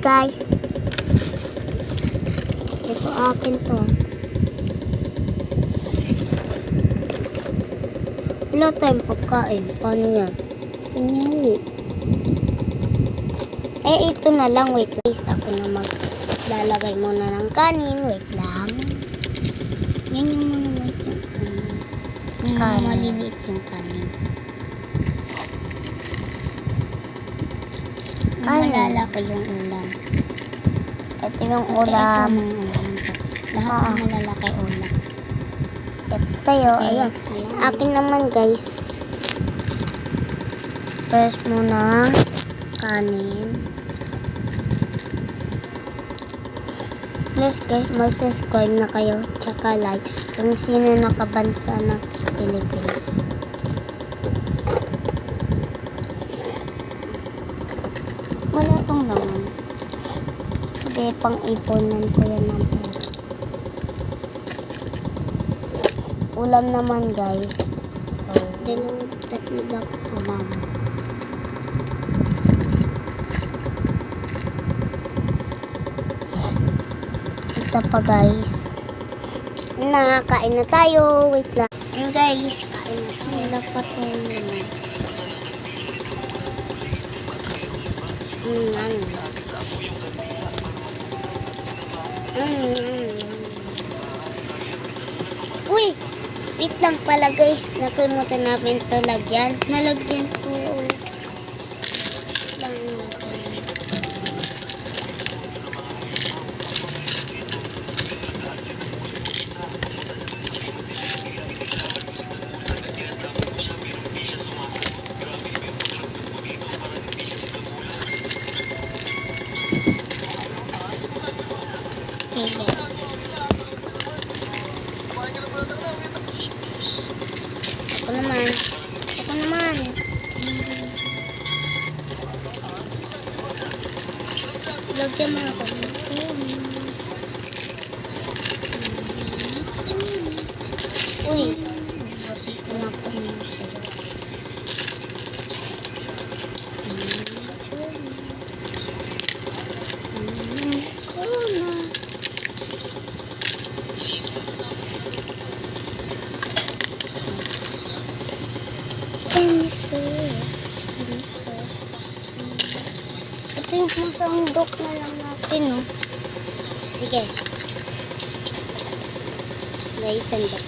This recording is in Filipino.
guys. Ito akin to. Wala tayong pagkain. Paano yan? Pinyali. Ito na lang. Wait guys. Ako na maglalagay muna ng kanin. Wait lang. Yan yung muna wait yung kanin. Maliliit yung kanin. Malalaki yung ulam. Ito yung ulam. Lahat ng malalaki ulam. Ito sa'yo. Ayan. Akin naman guys. First muna kanin. Please guys, mag-subscribe na kayo. Tsaka like. Kung sino nakabansa ng Philippines. Wala tong laman. Hindi, pang-iponan ko yan ng pera. Ulam naman guys. So, dalawang tatlo dapat ulam. Isa pa guys. Nakakain na tayo. Wait lang. And guys, kain na sila pa itong naman. Uy! Wait lang pala guys. Nakalimutan namin ito lagyan. Nalagyan ko. Lang natin. Okay guys. Ako naman. Lagyan mo ako sa uy. Pinapa mo sa'yo. Ito yung masandok na lang natin, no? Sige. Guys, sandok.